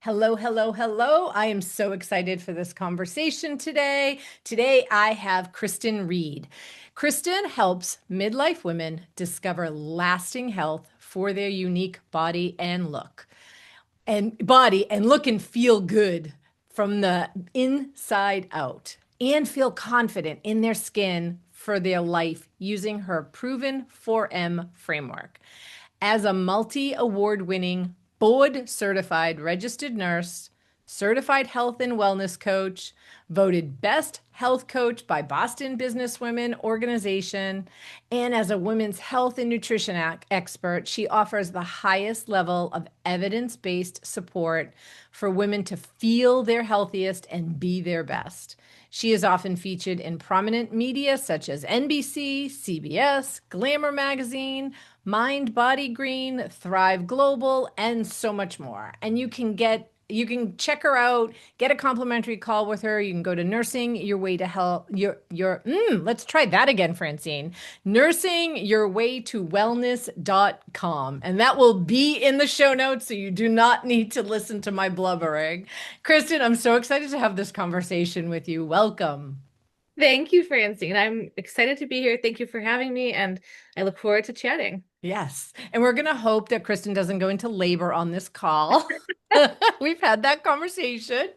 Hello, hello, hello. I am so excited for this conversation today. Today, I have Kristen Reed. Kristen helps midlife women discover lasting health for their unique body and look and feel good from the inside out and feel confident in their skin for their life using her proven 4M framework. As a multi award winning, board certified registered nurse, certified health and wellness coach, voted best health coach by Boston Businesswomen Organization, and as a women's health and nutrition expert, she offers the highest level of evidence based support for women to feel their healthiest and be their best. She is often featured in prominent media such as NBC, CBS, Glamour Magazine, Mind Body Green, Thrive Global, and so much more. And you can check her out, get a complimentary call with her. You can go to nursing your way to health let's try that again, Francine. Nursingyourwaytowellness.com. And that will be in the show notes, so you do not need to listen to my blubbering. Kristen, I'm so excited to have this conversation with you. Welcome. Thank you, Francine. I'm excited to be here. Thank you for having me, and I look forward to chatting. Yes. And we're going to hope that Kristen doesn't go into labor on this call. We've had that conversation.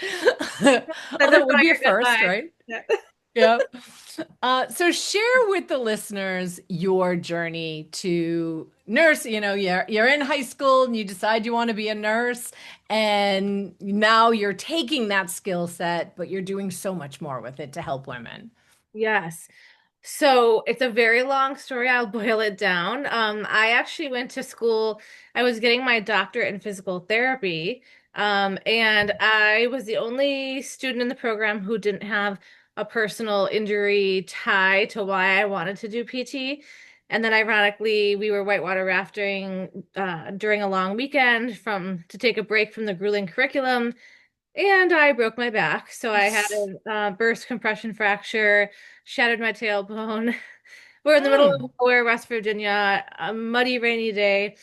That's a Although it would be a fire first, goodbye. right? Yeah. Yep. So share with the listeners your journey to nurse. You're in high school and you decide you want to be a nurse, and now you're taking that skill set, but you're doing so much more with it to help women. Yes. So it's a very long story. I'll boil it down. I actually went to school. I was getting my doctorate in physical therapy. And I was the only student in the program who didn't have a personal injury tie to why I wanted to do PT. And then ironically, we were whitewater rafting during a long weekend to take a break from the grueling curriculum. And I broke my back. So I had a burst compression fracture, shattered my tailbone. We're in the middle of Mm. nowhere, West Virginia, a muddy, rainy day.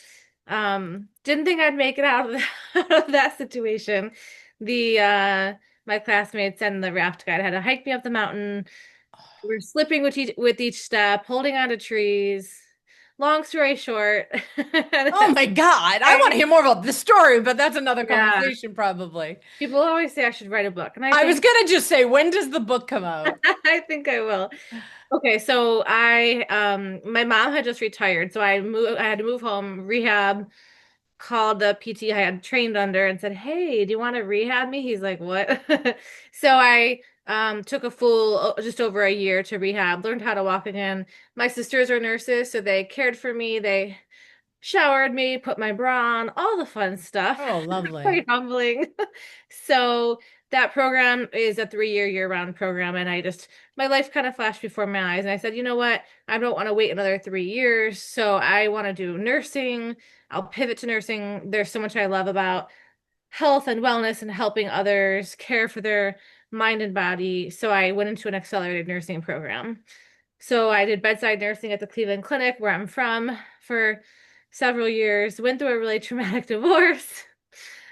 Didn't think I'd make it out of out of that situation. The My classmates and the raft guide had to hike me up the mountain. We were slipping with each step, holding onto trees. Long story short, Oh my God. I want to I, hear more about the story, but that's another yeah, conversation probably. people always say I should write a book, and I I was think gonna just say, when does the book come out? I think I will. Okay, so I my mom had just retired, so I had to move home, rehab, called the PT I had trained under and said, "Hey, do you want to rehab me?" He's like, "What?" So I took a full just over a year to rehab, learned how to walk again. My sisters are nurses, so they cared for me. They showered me, put my bra on, all the fun stuff. Oh, lovely. Quite humbling. So that program is a 3 year year-round program, and my life kind of flashed before my eyes, and I said, you know what? I don't want to wait another 3 years, so I want to do nursing. I'll pivot to nursing. There's so much I love about health and wellness and helping others care for their mind and body. So I went into an accelerated nursing program. So I did bedside nursing at the Cleveland Clinic, where I'm from, for several years, went through a really traumatic divorce,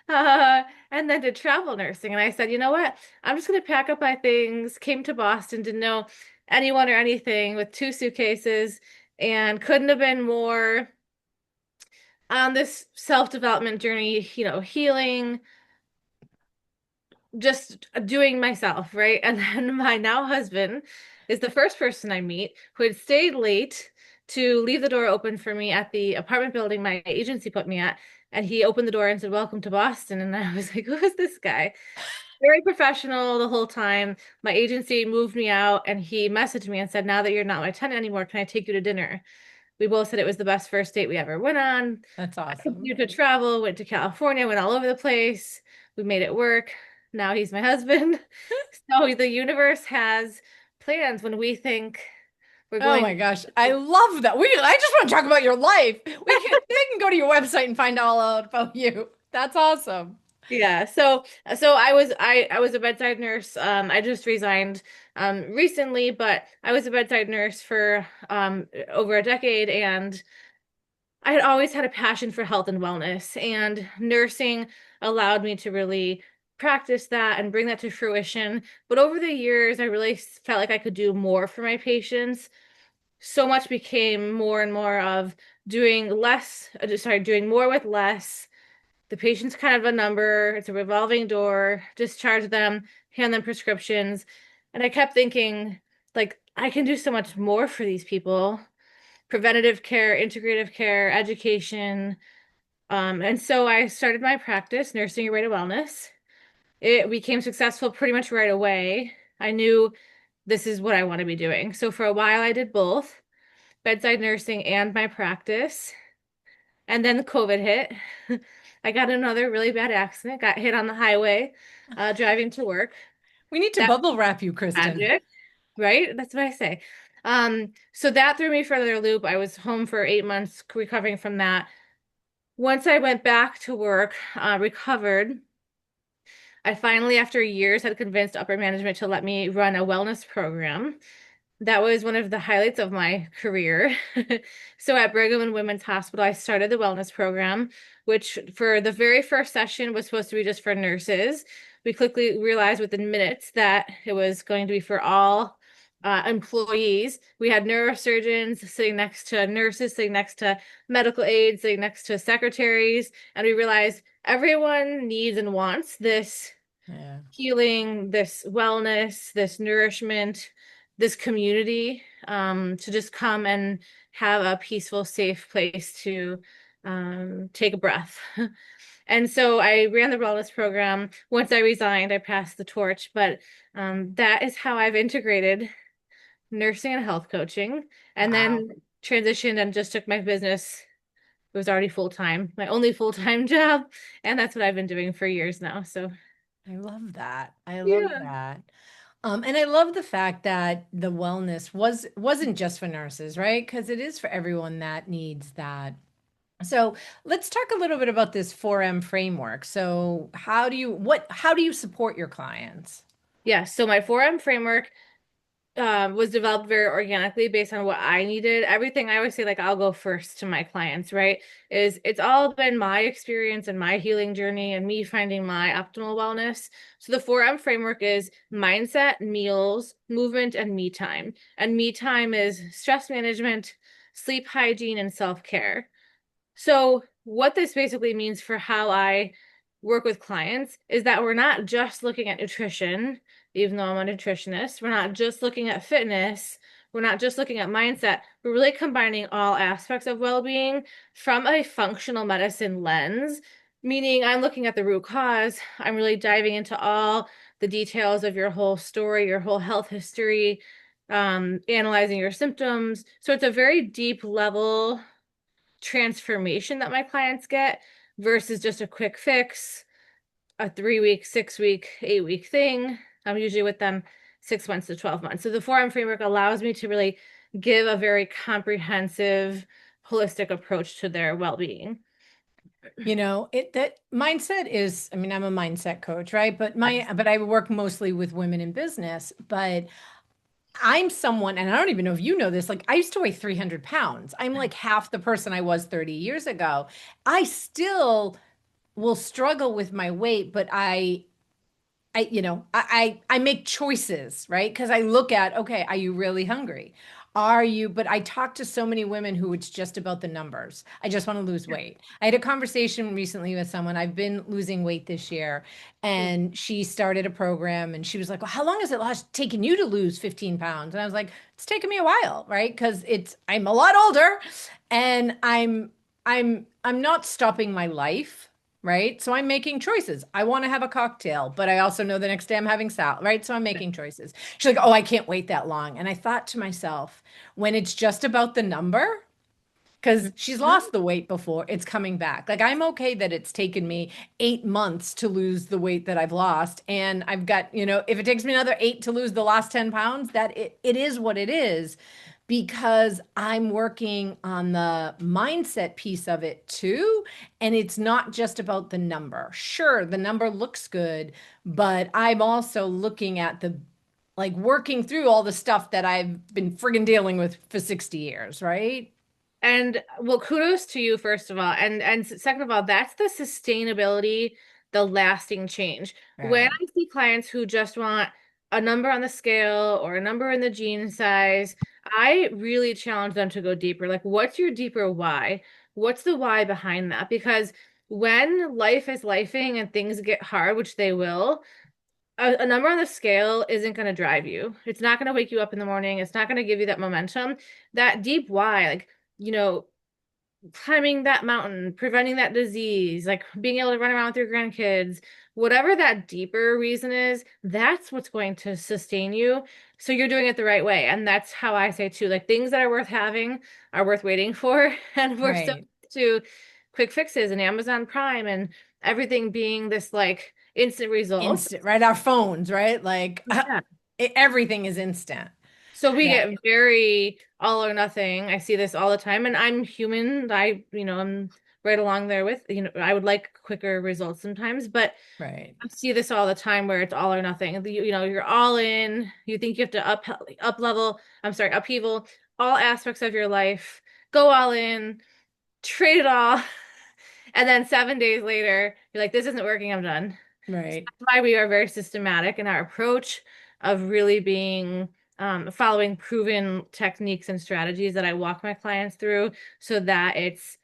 and then did travel nursing. And I said, you know what? I'm just going to pack up my things, came to Boston, didn't know anyone or anything with 2 suitcases, and couldn't have been more on this self-development journey, healing, just doing myself, right? And then my now husband is the first person I meet who had stayed late to leave the door open for me at the apartment building my agency put me at. And he opened the door and said, "Welcome to Boston." And I was like, "Who is this guy?" Very professional the whole time. My agency moved me out, and he messaged me and said, "Now that you're not my tenant anymore, can I take you to dinner?" We both said it was the best first date we ever went on. That's I awesome. continued to travel, went to California, went all over the place. We made it work. Now he's my husband. So the universe has plans when we think we're Oh going. my gosh. I love that. I just want to talk about your life. They can go to your website and find all out about you. That's awesome. Yeah. So I was a bedside nurse. I just resigned recently, but I was a bedside nurse for over a decade, and I had always had a passion for health and wellness, and nursing allowed me to really practice that and bring that to fruition. But over the years, I really felt like I could do more for my patients. So much became more and more of doing less, doing more with less. The patient's kind of a number, it's a revolving door, discharge them, hand them prescriptions. And I kept thinking, like, I can do so much more for these people. Preventative care, integrative care, education. And so I started my practice, Nursing Your Way to Wellness. It became successful pretty much right away. I knew this is what I want to be doing. So for a while, I did both bedside nursing and my practice. And then COVID hit. I got in another really bad accident, got hit on the highway, driving to work. We need to That bubble wrap you, Kristen. magic, right? That's what I say. So that threw me for another loop. I was home for 8 months recovering from that. Once I went back to work, recovered, I finally, after years, had convinced upper management to let me run a wellness program. That was one of the highlights of my career. So at Brigham and Women's Hospital, I started the wellness program, which for the very first session was supposed to be just for nurses. We quickly realized within minutes that it was going to be for all employees. We had neurosurgeons sitting next to nurses, sitting next to medical aides, sitting next to secretaries, and we realized everyone needs and wants this Yeah. healing, this wellness, this nourishment, this community, to just come and have a peaceful, safe place to take a breath. And so I ran the wellness program. Once I resigned, I passed the torch, but that is how I've integrated nursing and health coaching, and Wow. then transitioned and just took my business. It was already full time, my only full time job, and that's what I've been doing for years now. So, I love that. I love yeah. that. And I love the fact that the wellness wasn't just for nurses, right? Because it is for everyone that needs that. So let's talk a little bit about this 4M framework. So how do you support your clients? Yeah, so my 4M framework was developed very organically based on what I needed. Everything I always say, like, I'll go first to my clients, right? It's all been my experience and my healing journey and me finding my optimal wellness. So the 4M framework is mindset, meals, movement, and me time. And me time is stress management, sleep hygiene, and self-care. So, what this basically means for how I work with clients is that we're not just looking at nutrition, even though I'm a nutritionist. We're not just looking at fitness. We're not just looking at mindset. We're really combining all aspects of well-being from a functional medicine lens, meaning I'm looking at the root cause. I'm really diving into all the details of your whole story, your whole health history, analyzing your symptoms. So it's a very deep level transformation that my clients get versus just a quick fix, a 3 week, 6 week, 8 week thing. I'm usually with them 6 months to 12 months. So the 4M framework allows me to really give a very comprehensive, holistic approach to their well-being. You know, it that mindset is, I mean, I'm a mindset coach, right? But I work mostly with women in business, but I'm someone, and I don't even know if you know this, like I used to weigh 300 pounds. I'm like half the person I was 30 years ago. I still will struggle with my weight, but I make choices, right? Because I look at, okay, are you really hungry? Are you, but I talk to so many women who it's just about the numbers. I just want to lose weight. I had a conversation recently with someone. I've been losing weight this year, and she started a program and she was like, well, how long has it taken you to lose 15 pounds? And I was like, it's taken me a while, right? Because I'm a lot older and I'm not stopping my life, right? So I'm making choices. I want to have a cocktail, but I also know the next day I'm having salad, right? So I'm making choices. She's like, "Oh, I can't wait that long." And I thought to myself, when it's just about the number, because she's lost the weight before, it's coming back. Like I'm okay that it's taken me 8 months to lose the weight that I've lost. And I've got, if it takes me another 8 to lose the last 10 pounds, that it is what it is because I'm working on the mindset piece of it too. And it's not just about the number. Sure, the number looks good, but I'm also looking at working through all the stuff that I've been friggin' dealing with for 60 years, right? And well, kudos to you, first of all. And second of all, that's the sustainability, the lasting change. When Right. I see clients who just want a number on the scale or a number in the jean size, I really challenge them to go deeper. Like, what's your deeper why? What's the why behind that? Because when life is lifing and things get hard, which they will, a number on the scale isn't going to drive you. It's not going to wake you up in the morning. It's not going to give you that momentum. That deep why, like, you know, climbing that mountain, preventing that disease, like being able to run around with your grandkids, whatever that deeper reason is, that's what's going to sustain you. So you're doing it the right way. And that's how I say too, like things that are worth having are worth waiting for. And we're so Right. to quick fixes and Amazon Prime and everything being this like instant results. Instant, right? Our phones, right? Like Yeah. everything is instant. So we Yeah. get very all or nothing. I see this all the time, and I'm human. I'm right along there with, I would like quicker results sometimes, but Right. I see this all the time where it's all or nothing. You're all in. You think you have to up level, I'm sorry, upheaval all aspects of your life, go all in, trade it all, and then 7 days later, you're like, this isn't working, I'm done. Right. Why we are very systematic in our approach of really being following proven techniques and strategies that I walk my clients through so that it's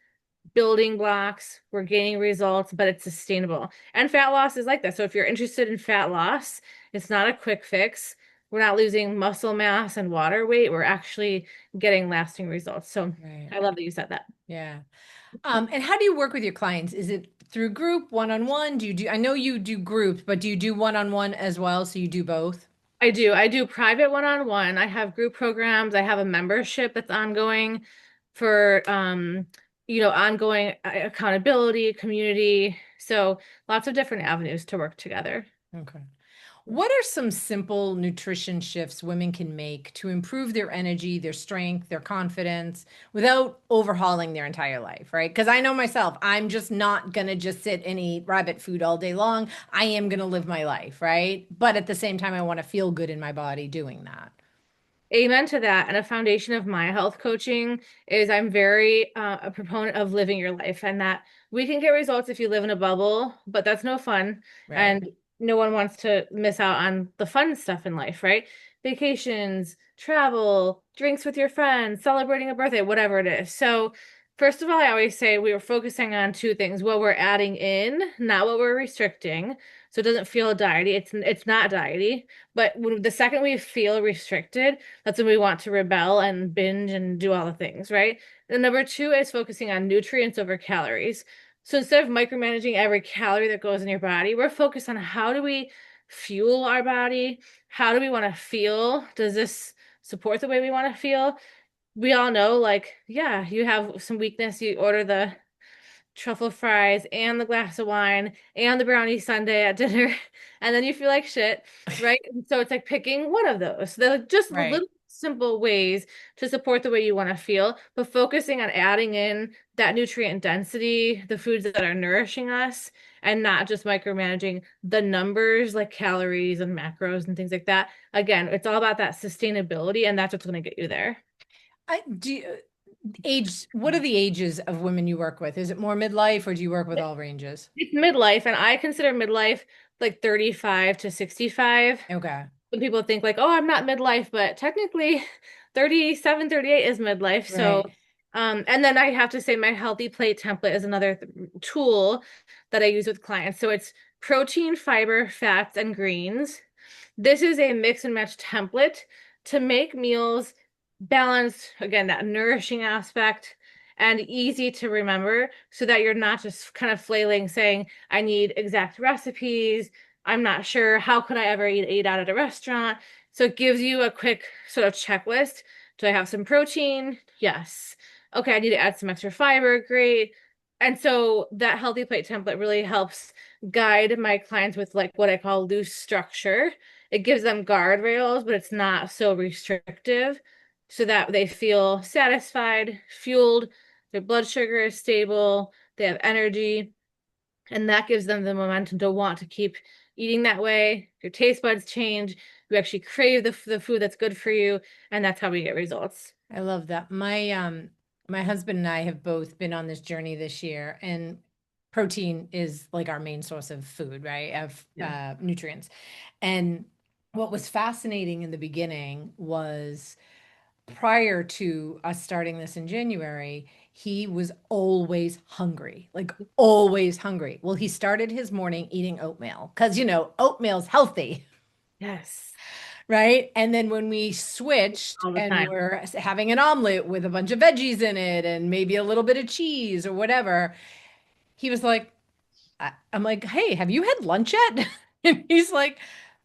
building blocks, we're gaining results, but it's sustainable. And fat loss is like that. So if you're interested in fat loss, it's not a quick fix. We're not losing muscle mass and water weight. We're actually getting lasting results. So Right. I love that you said that. Yeah. And how do you work with your clients? Is it through group, one-on-one? I know you do groups, but do you do one-on-one as well? So you do both? I do. I do private one-on-one. I have group programs. I have a membership that's ongoing for ongoing accountability, community. So lots of different avenues to work together. Okay. What are some simple nutrition shifts women can make to improve their energy, their strength, their confidence without overhauling their entire life, right? Because I know myself, I'm just not going to just sit and eat rabbit food all day long. I am going to live my life, right? But at the same time, I want to feel good in my body doing that. Amen to that. And a foundation of my health coaching is I'm very a proponent of living your life and that we can get results if you live in a bubble, but that's no fun. Right. And no one wants to miss out on the fun stuff in life, right? Vacations, travel, drinks with your friends, celebrating a birthday, whatever it is. So, first of all, I always say we are focusing on two things, what we're adding in, not what we're restricting. So it doesn't feel diety. It's not diety. But the second we feel restricted, that's when we want to rebel and binge and do all the things, right? And number two is focusing on nutrients over calories. So instead of micromanaging every calorie that goes in your body, we're focused on how do we fuel our body? How do we want to feel? Does this support the way we want to feel? We all know, like, yeah, you have some weakness, you order the truffle fries and the glass of wine and the brownie sundae at dinner, and then you feel like shit, right? And so it's like picking one of those. They're just Right. little simple ways to support the way you want to feel, but focusing on adding in that nutrient density, the foods that are nourishing us, and not just micromanaging the numbers like calories and macros and things like that. Again, it's all about that sustainability, and that's what's going to get you there. I do age, what are the ages of women you work with? Is it more midlife or do you work with all ranges? It's midlife, and I consider midlife like 35 to 65. Okay. Some people think like, oh, I'm not midlife, but technically 37, 38 is midlife. So, Right. and then I have to say my healthy plate template is another tool that I use with clients. So it's protein, fiber, fats, and greens. This is a mix and match template to make meals balanced, again, that nourishing aspect and easy to remember so that you're not just kind of flailing saying, I need exact recipes. I'm not sure. How could I ever eat out at a restaurant? So it gives you a quick sort of checklist. Do I have some protein? Yes. Okay, I need to add some extra fiber. Great. And so that healthy plate template really helps guide my clients with like what I call loose structure. It gives them guardrails, but it's not so restrictive so that they feel satisfied, fueled, their blood sugar is stable, they have energy, and that gives them the momentum to want to keep eating that way. Your taste buds change, you actually crave the food that's good for you, and that's how we get results. I love that. My husband and I have both been on this journey this year, and protein is like our main source of food, right? Of Yeah. nutrients. And what was fascinating in the beginning was prior to us starting this in January, he was always hungry, like always hungry. Well, he started his morning eating oatmeal because, oatmeal's healthy. Yes. Right. And then when we switched All the and time. we're having an omelet with a bunch of veggies in it and maybe a little bit of cheese or whatever, he was like, I'm like, hey, have you had lunch yet? And he's like,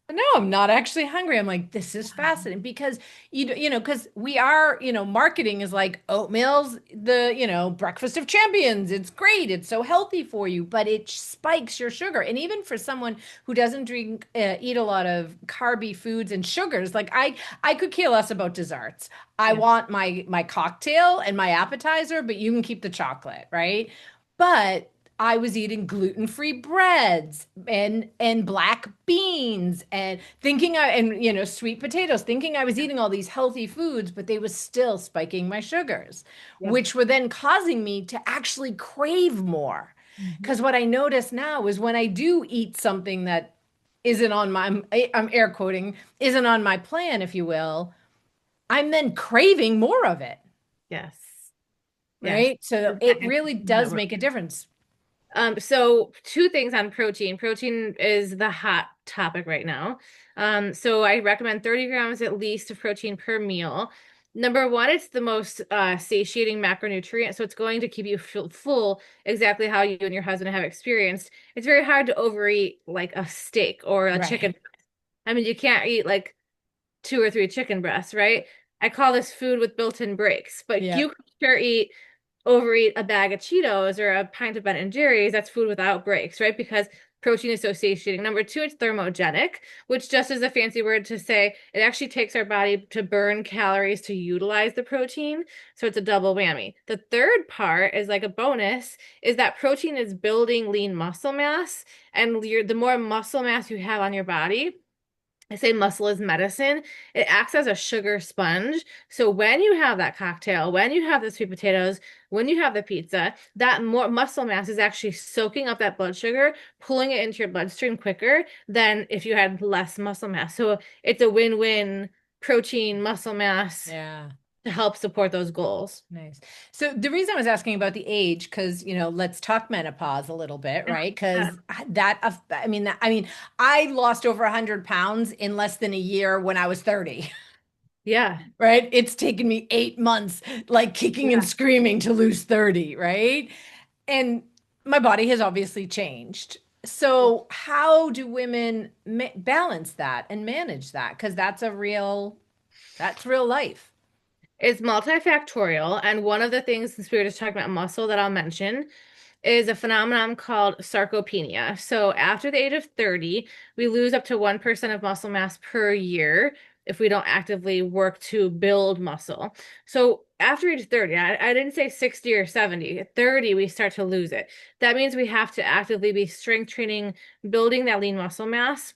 no, I'm not actually hungry. I'm like, this is fascinating because because we are, marketing is like oatmeal's the, breakfast of champions. It's great. It's so healthy for you, but it spikes your sugar. And even for someone who doesn't eat a lot of carby foods and sugars, like I could care less about desserts. I Yeah. want my cocktail and my appetizer, but you can keep the chocolate, right? But I was eating gluten-free breads and black beans and sweet potatoes, thinking I was eating all these healthy foods, but they was still spiking my sugars, Yep. which were then causing me to actually crave more. Mhm. Because what I notice now is when I do eat something that isn't on my, I'm air quoting, isn't on my plan, if you will, I'm then craving more of it, Yes. Yes. right? So it Exactly. really does make a difference. So two things on protein. Protein is the hot topic right now. So I recommend 30 grams at least of protein per meal. Number one, it's the most satiating macronutrient, so it's going to keep you full, exactly how you and your husband have experienced. It's very hard to overeat like a steak or a chicken. Right. I mean, you can't eat like two or three chicken breasts, right? I call this food with built-in breaks, but Yeah. you can sure overeat a bag of Cheetos or a pint of Ben and Jerry's, that's food without breaks, right? Because protein is so satiating. Number two, it's thermogenic, which just is a fancy word to say it actually takes our body to burn calories to utilize the protein. So it's a double whammy. The third part is like a bonus, is that protein is building lean muscle mass, and the more muscle mass you have on your body, I say muscle is medicine. It acts as a sugar sponge. So when you have that cocktail, when you have the sweet potatoes, when you have the pizza, that more muscle mass is actually soaking up that blood sugar, pulling it into your bloodstream quicker than if you had less muscle mass. So it's a win-win protein, muscle mass Yeah. to help support those goals. Nice. So the reason I was asking about the age, because let's talk menopause a little bit, right? Yeah. Because I lost over 100 pounds in less than a year when I was 30, Yeah. right? It's taken me 8 months, like kicking and Yeah. screaming to lose 30, right? And my body has obviously changed. So how do women balance that and manage that? Because that's real life. It's multifactorial. And one of the things, since we were just talking about muscle, that I'll mention is a phenomenon called sarcopenia. So after the age of 30, we lose up to 1% of muscle mass per year if we don't actively work to build muscle. So after age 30, I didn't say 60 or 70, at 30, we start to lose it. That means we have to actively be strength training, building that lean muscle mass,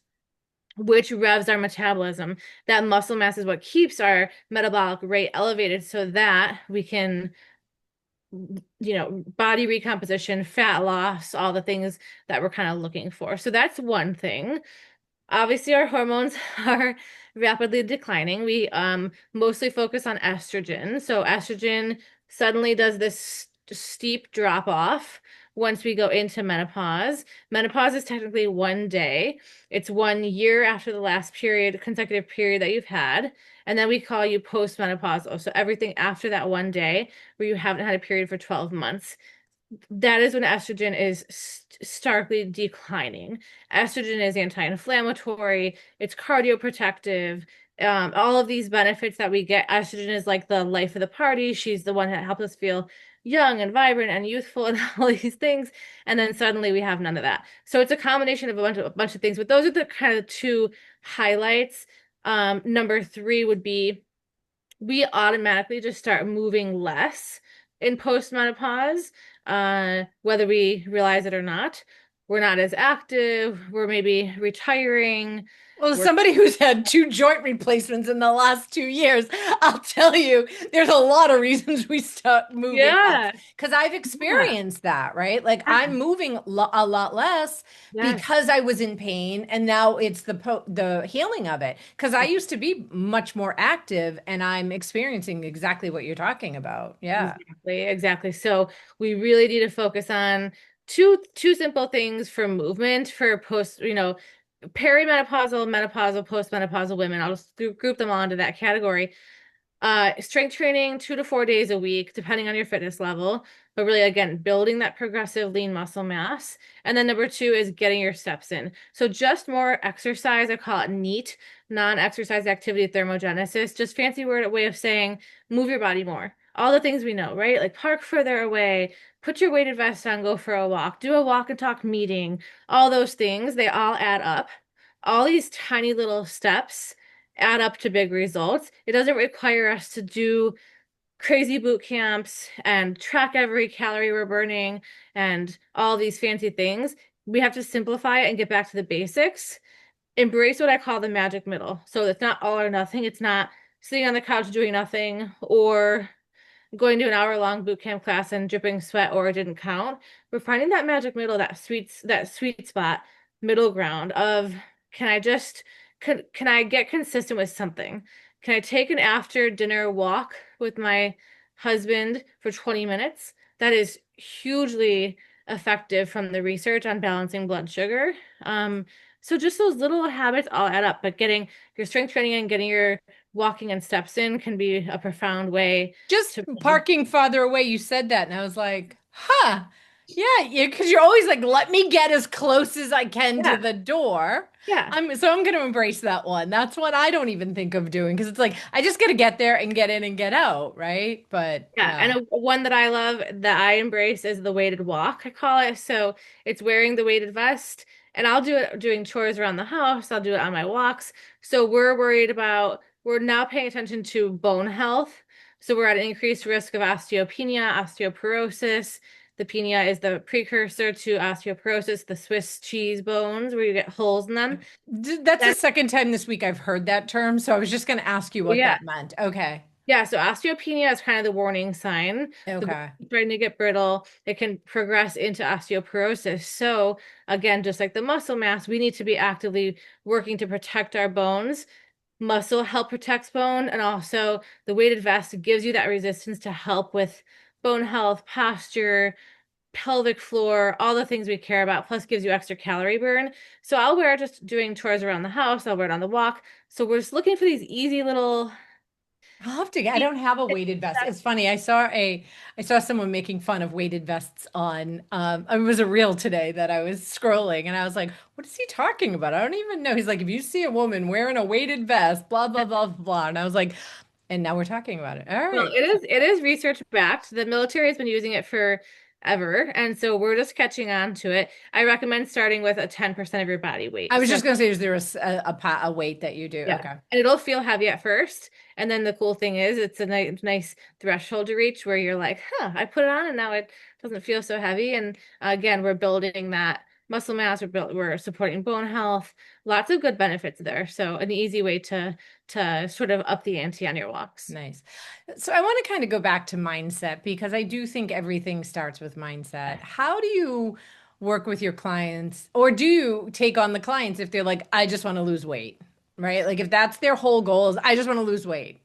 which revs our metabolism. That muscle mass is what keeps our metabolic rate elevated so that we can, body recomposition, fat loss, all the things that we're kind of looking for. So that's one thing. Obviously, our hormones are rapidly declining. We mostly focus on estrogen. So estrogen suddenly does this steep drop off once we go into menopause. Menopause is technically 1 day. It's 1 year after the last consecutive period that you've had. And then we call you postmenopausal. So everything after that 1 day where you haven't had a period for 12 months, that is when estrogen is starkly declining. Estrogen is anti-inflammatory, it's cardioprotective, all of these benefits that we get. Estrogen is like the life of the party. She's the one that helps us feel young and vibrant and youthful and all these things. And then suddenly we have none of that. So it's a combination of a bunch of things, but those are the kind of two highlights. Number three would be we automatically just start moving less in postmenopause, whether we realize it or not. we're not as active, we're maybe retiring, Well, as we're somebody who's had two joint replacements in the last 2 years, I'll tell you, there's a lot of reasons we start moving less. yeah, Because I've yeah, experienced that, right? Like yeah, I'm moving a lot less yes. because I was in pain, and now it's the healing of it. Because I used to be much more active, and I'm experiencing exactly what you're talking about. Yeah. Exactly, exactly. So we really need to focus on two simple things for movement for post, perimenopausal, menopausal, postmenopausal women. I'll just group them all into that category. Strength training 2 to 4 days a week, depending on your fitness level. But really, again, building that progressive lean muscle mass. And then number two is getting your steps in. So just more exercise. I call it NEAT, non-exercise activity thermogenesis. Just fancy way of saying move your body more. All the things we know, right? Like park further away, put your weighted vest on, go for a walk, do a walk and talk meeting. All those things, they all add up. All these tiny little steps add up to big results. It doesn't require us to do crazy boot camps and track every calorie we're burning and all these fancy things. We have to simplify it and get back to the basics. Embrace what I call the magic middle. So it's not all or nothing. It's not sitting on the couch doing nothing or going to an hour-long boot camp class and dripping sweat or it didn't count. We're finding that magic middle, that sweet spot, middle ground of can I just can I get consistent with something? Can I take an after dinner walk with my husband for 20 minutes? That is hugely effective from the research on balancing blood sugar. So just those little habits all add up, but getting your strength training and getting your walking and steps in can be a profound way Just to build. parking farther away, you said that, and I was like, huh. Yeah, because you're always like, let me get as close as I can to Yeah, the door. yeah, I'm gonna embrace that one. That's one I don't even think of doing because it's like I just gotta get there and get in and get out, right? But yeah. And yeah. one that I love that I embrace is the weighted walk, I call it. So it's wearing the weighted vest, and I'll do it doing chores around the house. I'll do it on my walks. So we're now paying attention to bone health. So we're at an increased risk of osteopenia, osteoporosis. The penia is the precursor to osteoporosis, the Swiss cheese bones where you get holes in them. That's the second time this week I've heard that term, so I was just gonna ask you what Yeah. that meant. Okay. Yeah, so osteopenia is kind of the warning sign. The bone Okay. is starting to get brittle. It can progress into osteoporosis. So again, just like the muscle mass, we need to be actively working to protect our bones. Muscle help protects bone, and also the weighted vest gives you that resistance to help with bone health, posture, pelvic floor, all the things we care about, plus gives you extra calorie burn. So I'll wear it just doing chores around the house. I'll wear it on the walk. So we're just looking for these easy little I'll have to get, I don't have a weighted vest. It's funny. I saw someone making fun of weighted vests on, it was a reel today that I was scrolling and I was like, what is he talking about? I don't even know. He's like, if you see a woman wearing a weighted vest, blah, blah, blah, blah. And I was like, and now we're talking about it. All Well, right. it is research backed. The military has been using it for ever, and so we're just catching on to it. I recommend starting with a 10% of your body I weight. was So just going to say, is there a weight that you do? yeah, Okay. and it'll feel heavy at first, and then the cool thing is it's a nice threshold to reach where you're like, huh, I put it on and now it doesn't feel so heavy. And again, we're building that muscle mass. We're supporting bone health. Lots of good benefits there. So an easy way to sort of up the ante on your walks. Nice. So I want to kind of go back to mindset because I do think everything starts with mindset. How do you work with your clients, or do you take on the clients if they're like, I just want to lose weight, right? Like if that's their whole goal is I just want to lose weight,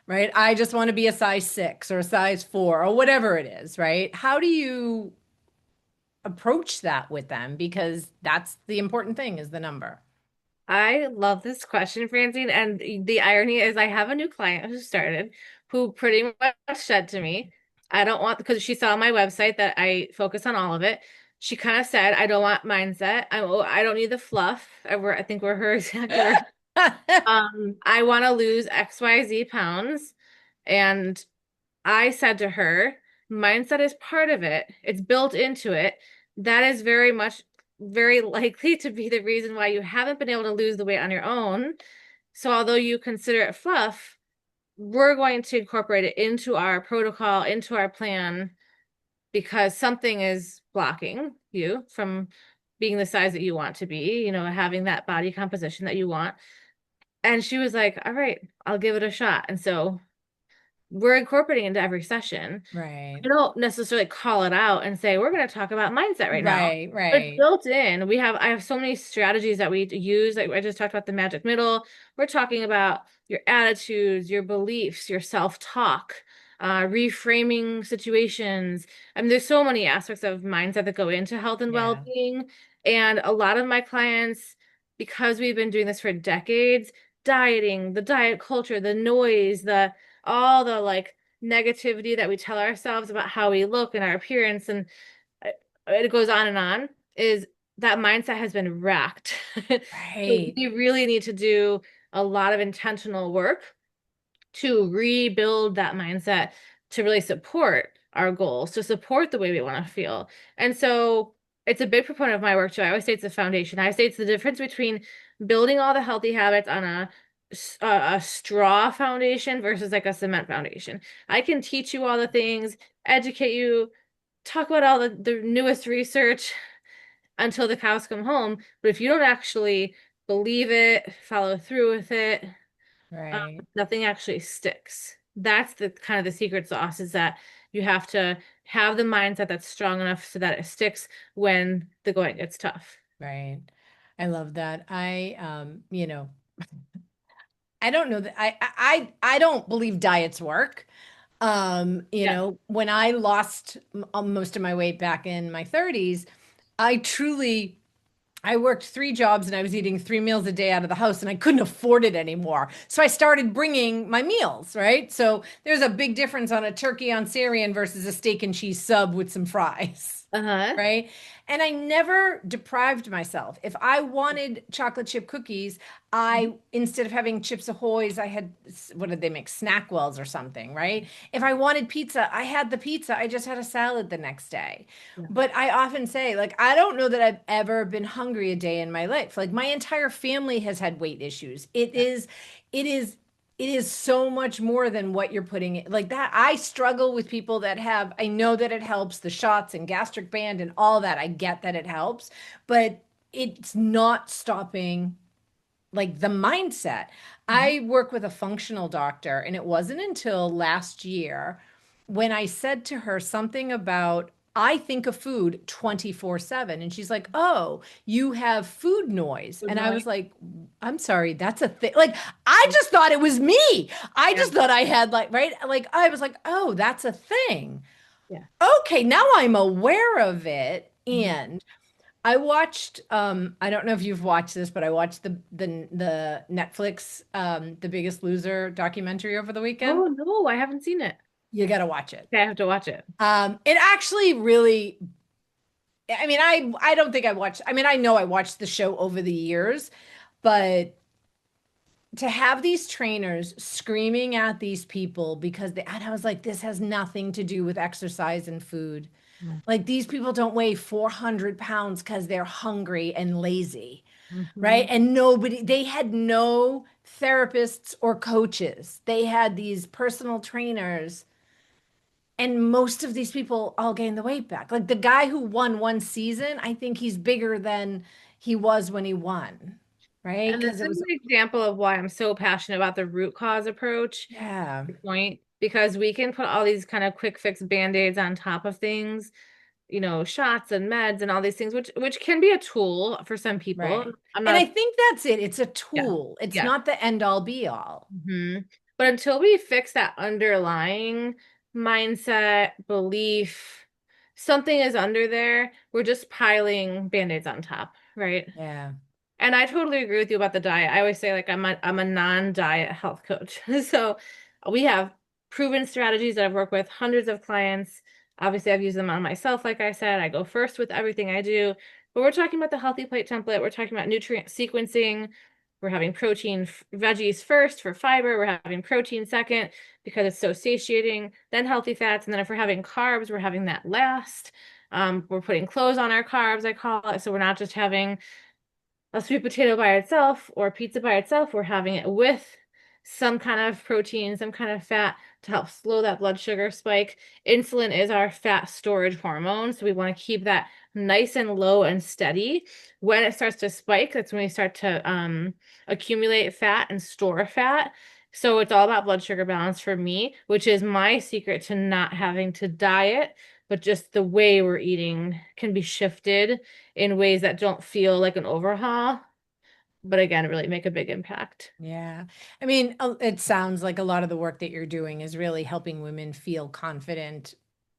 right? I just want to be a size 6 or a size 4 or whatever it is, right? How do you approach that with them? Because that's the important thing is the number. I love this question, Francine. And the irony is, I have a new client who started who pretty much said to me, I don't want, because she saw my website that I focus on all of it. She kind of said, I don't want mindset. I don't need the fluff. I think we're her exact word. I want to lose XYZ pounds. And I said to her, mindset is part of it. It's built into it. That is very likely to be the reason why you haven't been able to lose the weight on your own. So, although you consider it fluff, we're going to incorporate it into our protocol, into our plan, because something is blocking you from being the size that you want to be, having that body composition that you want. And she was like, all right, I'll give it a shot. And so we're incorporating into every session. Right. I don't necessarily call it out and say, we're going to talk about mindset right now. Right. But it's Right. built in. I have so many strategies that we use. Like I just talked about the magic middle. We're talking about your attitudes, your beliefs, your self-talk, reframing situations. I mean, there's so many aspects of mindset that go into health and Yeah. well-being. And a lot of my clients, because we've been doing this for decades, dieting, the diet culture, the noise, the all the like negativity that we tell ourselves about how we look and our appearance, and it goes on, is that mindset has been racked. So Right. we really need to do a lot of intentional work to rebuild that mindset to really support our goals, to support the way we want to feel. And so it's a big proponent of my work too. I always say it's the foundation. I say it's the difference between building all the healthy habits on a straw foundation versus like a cement foundation. I can teach you all the things, educate you, talk about all the newest research until the cows come home. But if you don't actually believe it, follow through with it, Right. nothing actually sticks. That's the kind of the secret sauce, is that you have to have the mindset that's strong enough so that it sticks when the going gets tough. Right. I love that. I don't know that I don't believe diets work. Yeah. When I lost most of my weight back in my 30s, I truly I worked 3 jobs and I was eating 3 meals a day out of the house and I couldn't afford it anymore. So I started bringing my meals, right? So there's a big difference on a turkey on Syrian versus a steak and cheese sub with some fries. Uh-huh. Right. And I never deprived myself. If I wanted chocolate chip cookies, instead of having Chips Ahoy's, I had, what did they make? Snackwells or something, right? If I wanted pizza, I had the pizza. I just had a salad the next day. Yeah. But I often say, like, I don't know that I've ever been hungry a day in my life. Like, my entire family has had weight issues. It is it is so much more than what you're putting in. Like that, I struggle with people that have, I know that it helps, the shots and gastric band and all that. I get that it helps, but it's not stopping like the mindset. Mhm. I work with a functional doctor, and it wasn't until last year when I said to her something about, I think of food 24/7. And she's like, "Oh, you have food noise." Good And I noise. was like, "I'm sorry, that's a thing." Like, I just thought it was me. I Yeah. just thought I had, like, right? Like, I was like, "Oh, that's a thing." Yeah. Okay, now I'm aware of it. Mhm. And I watched I don't know if you've watched this, but I watched the Netflix The Biggest Loser documentary over the weekend. Oh no, I haven't seen it. You got to watch it. Okay, I have to watch it. It actually really, I mean, I don't think I watched, I mean, I know I watched the show over the years, but to have these trainers screaming at these people because and I was like, this has nothing to do with exercise and food. Like, these people don't weigh 400 pounds because they're hungry and lazy, right? Mm-hmm. And they had no therapists or coaches. They had these personal trainers, and most of these people all gained the weight back. Like the guy who won one season, I think he's bigger than he was when he won, right? And this Because is it was, an example of why I'm so passionate about the root cause approach. yeah, Point, because we can put all these kind of quick fix band-aids on top of things, shots and meds and all these things, which can be a tool for some people. right. I'm And I not, think that's it. It's a yeah, tool. It's yeah. not the end all be all. But until we fix that underlying mindset, belief, something is under there, we're just piling band-aids on top, right? Yeah. And I totally agree with you about the diet. I always say like I'm a non-diet health coach. So we have proven strategies that I've worked with hundreds of clients. Obviously, I've used them on myself. Like I said, I go first with everything I do. But we're talking about the healthy plate template. We're talking about nutrient sequencing. We're having protein veggies first for fiber. We're having protein second because it's so satiating. Then healthy fats, and then if we're having carbs, we're having that last. We're putting clothes on our carbs, I call it. So we're not just having a sweet potato by itself or pizza by itself. We're having it with some kind of protein, some kind of fat. to help slow that blood sugar spike. Insulin is our fat storage hormone, so we want to keep that nice and low and steady. When it starts to spike, that's when we start to accumulate fat and store fat. So it's all about blood sugar balance for me, which is my secret to not having to diet, but just the way we're eating can be shifted in ways that don't feel like an overhaul, but again, really make a big impact. Yeah. I mean, it sounds like a lot of the work that you're doing is really helping women feel confident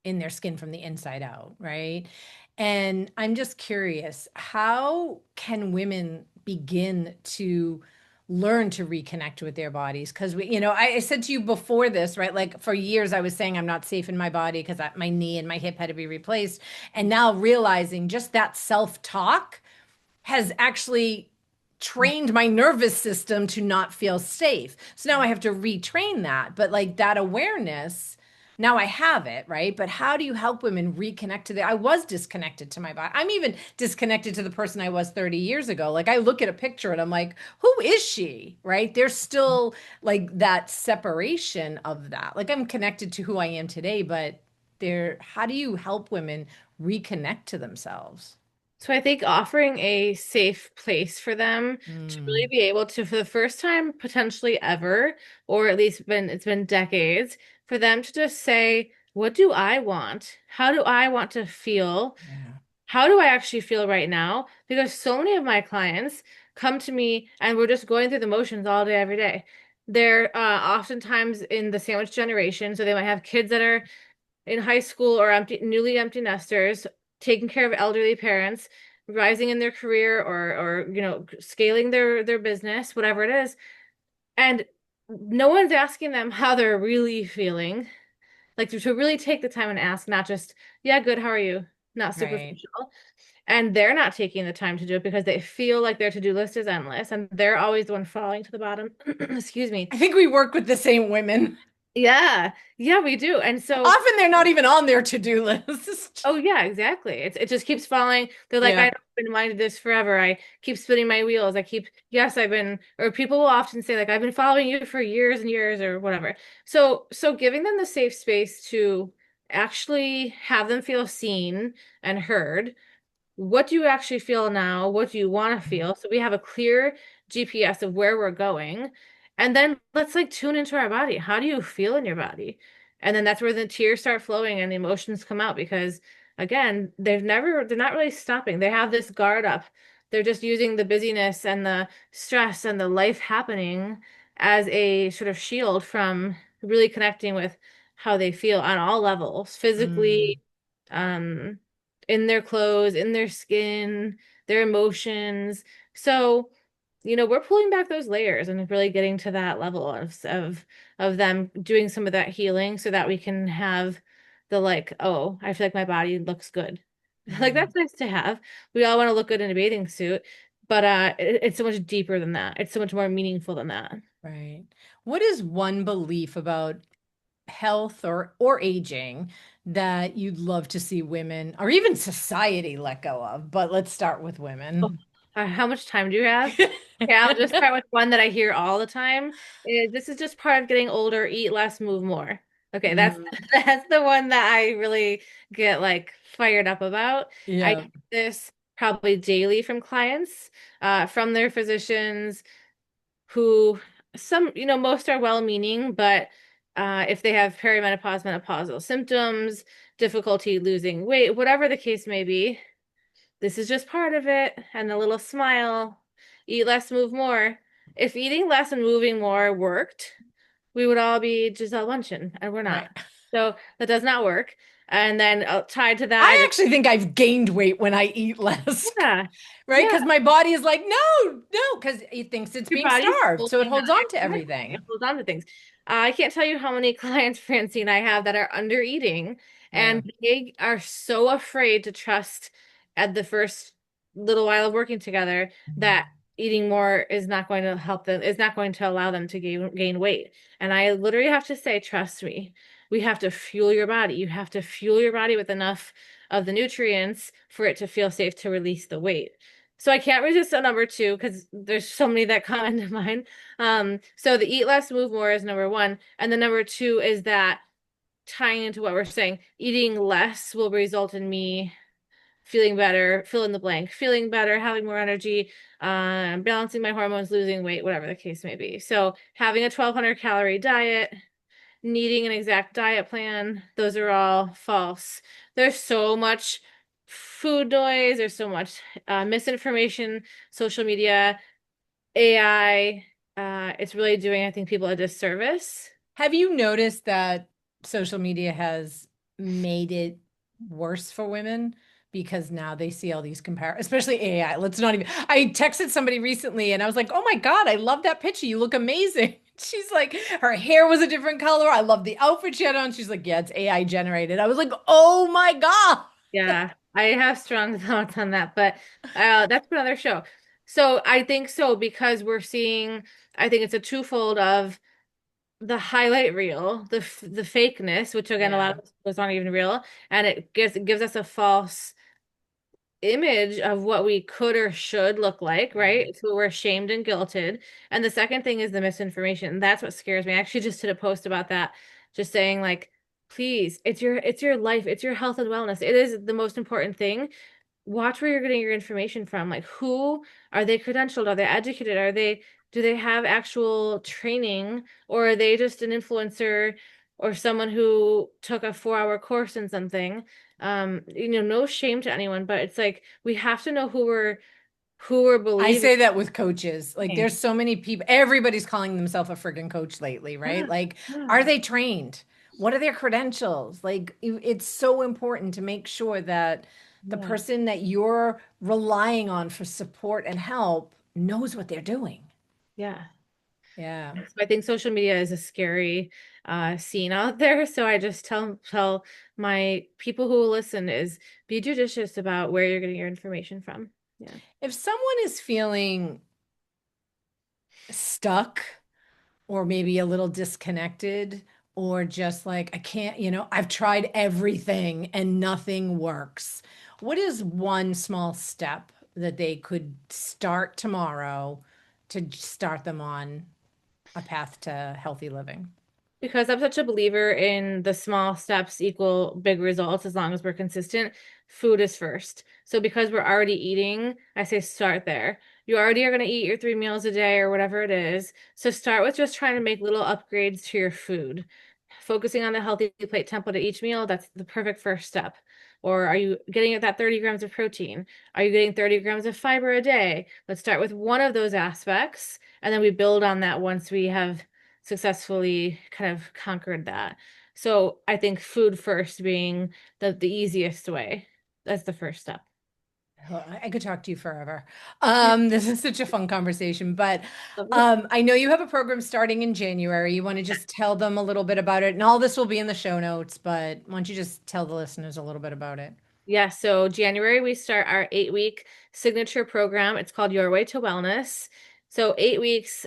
in their skin from the inside out, right? And I'm just curious, how can women begin to learn to reconnect with their bodies? Because I said to you before this, right? Like for years, I was saying I'm not safe in my body because my knee and my hip had to be replaced. And now realizing just that self-talk has actually trained my nervous system to not feel safe. So now I have to retrain that. But like that awareness, now I have it, right? But how do you help women reconnect to I was disconnected to my body. I'm even disconnected to the person I was 30 years ago. Like I look at a picture and I'm like, who is she? Right? There's still like that separation of that. Like I'm connected to who I am today, but how do you help women reconnect to themselves? So I think offering a safe place for them to really Mm, be able to, for the first time potentially ever, or at least it's been decades, for them to just say, what do I want? How do I want to feel? yeah. How do I actually feel right now? Because so many of my clients come to me and we're just going through the motions all day, every day. They're oftentimes in the sandwich generation, so they might have kids that are in high school or newly empty nesters, taking care of elderly parents, rising in their career or scaling their business, whatever it is. And no one's asking them how they're really feeling. Like to really take the time and ask, not just, yeah, good, how are you? Not Right. superficial. And they're not taking the time to do it because they feel like their to-do list is endless and they're always the one falling to the bottom. Excuse me. I think we work with the same women. Yeah. Yeah, we do. And so Often they're not even on their to-do list. oh yeah, exactly. It just keeps falling. They're like, Yeah. I've been minding this forever. I keep spinning my wheels. Yes, I've been, or people will often say like, I've been following you for years and years or whatever. So giving them the safe space to actually have them feel seen and heard. What do you actually feel now? What do you want to feel? So we have a clear GPS of where we're going. And then let's like tune into our body. How do you feel in your body? And then that's where the tears start flowing and the emotions come out because again, they're not really stopping. They have this guard up. They're just using the busyness and the stress and the life happening as a sort of shield from really connecting with how they feel on all levels, Mm, physically, um, in their clothes, in their skin, their emotions. So, we're pulling back those layers and really getting to that level of them doing some of that healing so that we can have the like, oh, I feel like my body looks good. Like yeah. that's nice to have. We all want to look good in a bathing suit, but it's so much deeper than that. It's so much more meaningful than that. Right. What is one belief about health or aging that you'd love to see women or even society let go of? But let's start with Oh, women. how much time do you have? Okay, I'll just start with one that I hear all the time. This is just part of getting older, eat less, move more. Okay, that's Mm, that's the one that I really get like fired up about. I yeah. get this probably daily from clients, from their physicians who most are well-meaning, but if they have perimenopause, menopausal symptoms, difficulty losing weight, whatever the case may be, this is just part of it, and a little smile. Eat less, move more. If eating less and moving more worked, we would all be Giselle Bundchen, and we're Right. not. So that does not work. And then tied to that, I I just, actually think I've gained weight when I eat less, yeah, right? yeah, Because my body is like, no, no, because it thinks it's your being body's starved. So it holding on. holds on to Exactly. It everything. holds on to things. I can't tell you how many clients, Francine, I have that are under eating, Yeah. and they are so afraid to trust at the first little while of working together that eating more is not going to help them, is not going to allow them to gain weight. And I literally have to say, trust me, we have to fuel your body. You have to fuel your body with enough of the nutrients for it to feel safe to release the weight. So I can't resist a number two because there's so many that come into mind. So the eat less, move more is number one. And the number two is that tying into what we're saying, eating less will result in me feeling better, fill in the blank, feeling better, having more energy, balancing my hormones, losing weight, whatever the case may be. So having a 1,200 calorie diet, needing an exact diet plan, those are all false. There's so much food noise, there's so much misinformation, social media, AI. It's really doing, I think, people a disservice. Have you noticed that social media has made it worse for women? Because now they see all these especially AI. Let's not even, I texted somebody recently and I was like, oh my God, I love that picture. You look amazing. She's like, her hair was a different color. I love the outfit she had on. She's like, yeah, it's AI generated. I was like, oh my God. Yeah, I have strong thoughts on that, but that's for another show. So I think so because we're seeing, I think it's a twofold of the highlight reel, the fakeness, which again a lot Yeah. of us aren't even real, and it gives us a false image of what we could or should look like, Right. right? So we're shamed and guilted. And the second thing is the misinformation. That's what scares me. I actually just did a post about that, just saying like, please, it's your life, it's your health and wellness. It is the most important thing. Watch where you're getting your information from. Like, who are they credentialed? Are they educated? Do they have actual training, or are they just an influencer or someone who took a 4 hour course in something? No shame to anyone, but it's like we have to know who we're I believing. say that with coaches. Like, there's so many people, everybody's calling themselves a friggin' coach lately, right? Yeah, Like, are yeah, they trained? What are their credentials? Like, it's so important to make sure that the yeah, person that you're relying on for support and help knows what they're doing. yeah. Yeah. So I think social media is a scary scene out there. So I just tell my people who will listen is be judicious about where you're getting your information from. Yeah. If someone is feeling stuck, or maybe a little disconnected, or just like, I can't, I've tried everything and nothing works. What is one small step that they could start tomorrow to start them on a path to healthy living? Because I'm such a believer in the small steps equal big results as long as we're consistent, food is first. So because we're already eating, I say start there. You already are going to eat your 3 meals a day or whatever it is. So start with just trying to make little upgrades to your food. Focusing on the healthy plate template at each meal, that's the perfect first step. Or are you getting at that 30 grams of protein? Are you getting 30 grams of fiber a day? Let's start with one of those aspects, and then we build on that once we have successfully kind of conquered that. So I think food first being the easiest way. That's the first step. Oh, I could talk to you forever. This is such a fun conversation, but Lovely. I know you have a program starting in January. You want to just tell them a little bit about it, and all this will be in the show notes, but why don't you just tell the listeners a little bit about it? Yeah, so January we start our 8 week signature program. It's called Your Way to Wellness. So 8 weeks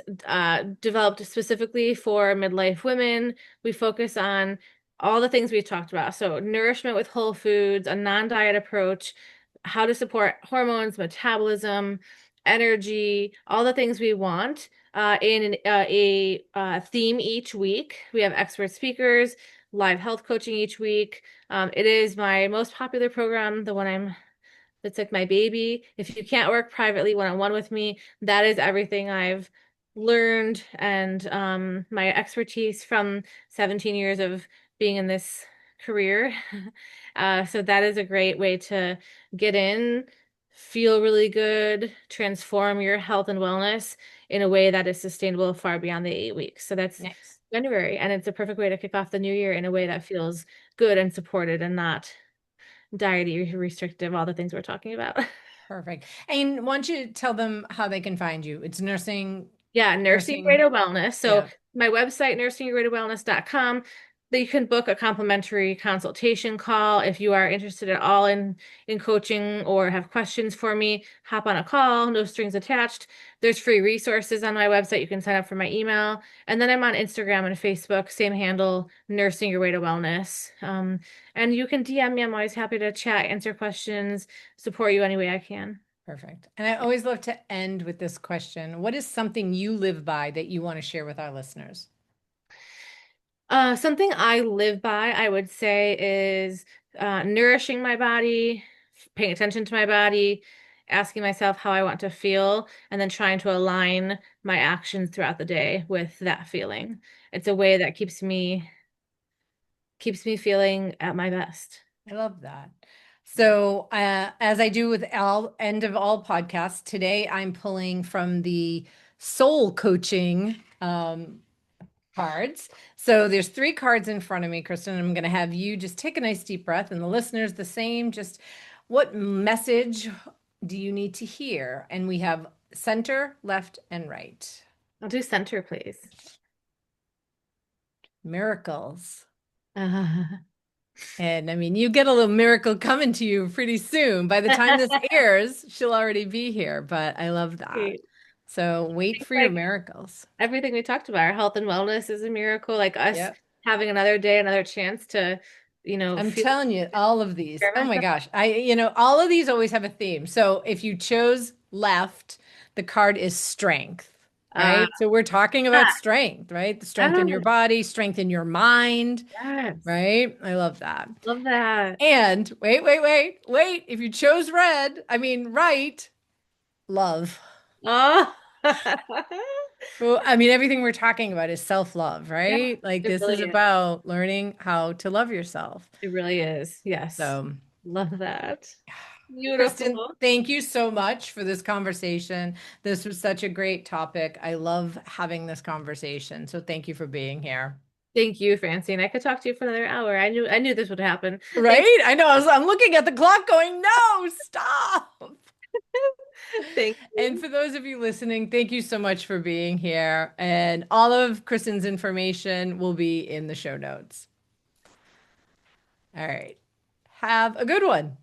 developed specifically for midlife women. We focus on all the things we've talked about. So nourishment with whole foods, a non-diet approach, how to support hormones, metabolism, energy, all the things we want in a theme each week. We have expert speakers, live health coaching each week. It is my most popular program, the one it's like my baby. If you can't work privately one-on-one with me, that is everything I've learned and my expertise from 17 years of being in this career. So that is a great way to get in, feel really good, transform your health and wellness in a way that is sustainable far beyond the 8 weeks. So that's Nice. January, and it's a perfect way to kick off the new year in a way that feels good and supported and not diety restrictive, all the things we're talking about. Perfect. And why don't you tell them how they can find you? It's Yeah, Nursing Your Way nursing. to Wellness. So Yeah. my website, nursingyourwaytowellness.com. You can book a complimentary consultation call if you are interested at all in coaching or have questions for me. Hop on a call, no strings attached. There's free resources on my website. You can sign up for my email. And then I'm on Instagram and Facebook, same handle, Nursing Your Way to Wellness. And you can DM me. I'm always happy to chat, answer questions, support you any way I can. Perfect. And I always love to end with this question. What is something you live by that you want to share with our listeners? Something I live by, I would say, is nourishing my body, paying attention to my body, asking myself how I want to feel, and then trying to align my actions throughout the day with that feeling. It's a way that keeps me feeling at my best. I love that. So, as I do with all end of all podcasts, today I'm pulling from the soul coaching cards. So there's three cards in front of me, Kristen. I'm going to have you just take a nice deep breath, and the listeners the same. Just what message do you need to hear? And we have center, left, and right. I'll do center, please. Miracles. Uh, And I mean, you get a little miracle coming to you pretty soon. By the time this airs, she'll already be here, but I love that. Great. So wait It's for your like miracles. everything we talked about, our health and wellness is a miracle. Like us Yep. having another day, another chance to, I'm feel telling you, all of these. Oh experiment. my gosh. All of these always have a theme. So if you chose left, the card is strength, Uh, right? So we're talking about strength, right? The strength in your ah, body, strength in your mind, yes. right? I love that. Love that. And wait. If you chose red, I mean, right, love. Oh, Well, I mean, everything we're talking about is self-love, yeah, right? Like it this really is is. about learning how to love yourself. It really is. Yes. So, Love that. Kristen, Beautiful. thank you so much for this conversation. This was such a great topic. I love having this conversation. So, thank you for being here. Thank you, Francine. I could talk to you for another hour. I knew this would happen. Thank Right? I know. I'm looking at the clock going, no, stop. thank And you. for those of you listening, thank you so much for being here. And all of Kristen's information will be in the show notes. All right. Have a good one.